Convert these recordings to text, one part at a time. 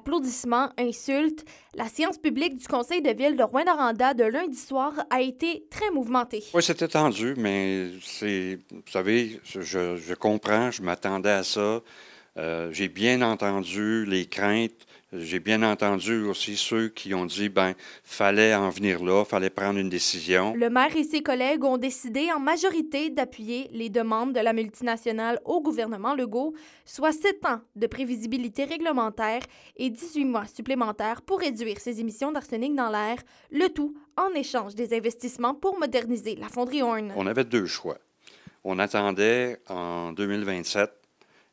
Applaudissements, insultes. La séance publique du conseil de ville de Rouyn-Noranda de lundi soir a été très mouvementée. Oui, c'était tendu, mais vous savez, je comprends, je m'attendais à ça. J'ai bien entendu les craintes. J'ai bien entendu aussi ceux qui ont dit, fallait en venir là, fallait prendre une décision. Le maire et ses collègues ont décidé en majorité d'appuyer les demandes de la multinationale au gouvernement Legault, soit 7 ans de prévisibilité réglementaire et 18 mois supplémentaires pour réduire ses émissions d'arsenic dans l'air, le tout en échange des investissements pour moderniser la fonderie Horn. On avait deux choix. On attendait en 2027,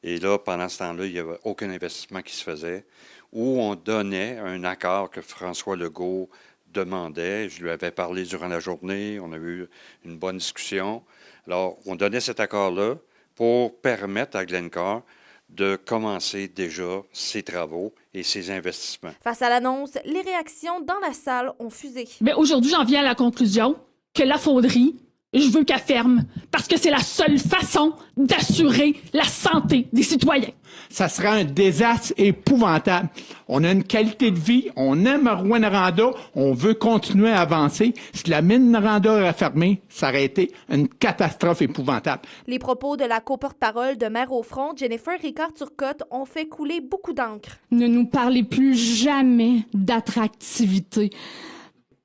et là, pendant ce temps-là, il n'y avait aucun investissement qui se faisait, où on donnait un accord que François Legault demandait. Je lui avais parlé durant la journée, on a eu une bonne discussion. Alors, on donnait cet accord-là pour permettre à Glencore de commencer déjà ses travaux et ses investissements. Face à l'annonce, les réactions dans la salle ont fusé. Mais aujourd'hui, j'en viens à la conclusion que la fonderie, je veux qu'elle ferme parce que c'est la seule façon d'assurer la santé des citoyens. Ça sera un désastre épouvantable. On a une qualité de vie, on aime Rouyn-Noranda, on veut continuer à avancer. Si la mine Noranda aurait fermé, ça aurait été une catastrophe épouvantable. Les propos de la co-porte-parole de Maire au front, Jennifer Ricard-Turcotte, ont fait couler beaucoup d'encre. Ne nous parlez plus jamais d'attractivité.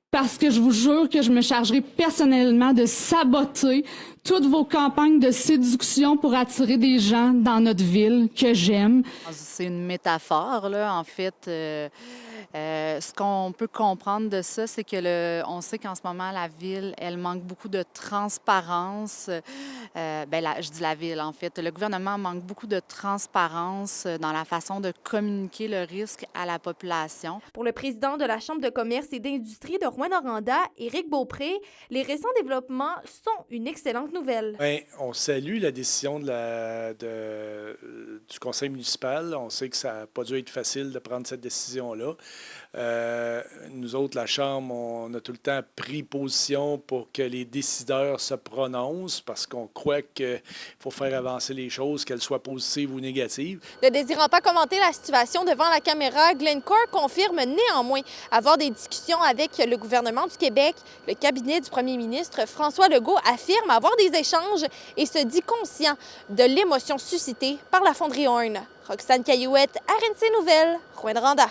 Parce que je vous jure que je me chargerai personnellement de saboter toutes vos campagnes de séduction pour attirer des gens dans notre ville que j'aime. C'est une métaphore, là, en fait. Ce qu'on peut comprendre de ça, c'est que on sait qu'en ce moment, la ville, elle manque beaucoup de transparence. Je dis la ville, en fait. Le gouvernement manque beaucoup de transparence dans la façon de communiquer le risque à la population. Pour le président de la Chambre de commerce et d'industrie de Rouyn-Noranda, Éric Beaupré, les récents développements sont une excellente nouvelle. Bien, on salue la décision du conseil municipal. On sait que ça n'a pas dû être facile de prendre cette décision-là. Nous autres, la Chambre, on a tout le temps pris position pour que les décideurs se prononcent parce qu'on croit qu'il faut faire avancer les choses, qu'elles soient positives ou négatives. Ne désirant pas commenter la situation devant la caméra, Glencore confirme néanmoins avoir des discussions avec le gouvernement du Québec. Le cabinet du premier ministre François Legault affirme avoir des échanges et se dit conscient de l'émotion suscitée par la fonderie Horn. Roxane Caillouette, RNC Nouvelles, Rouyn-Noranda.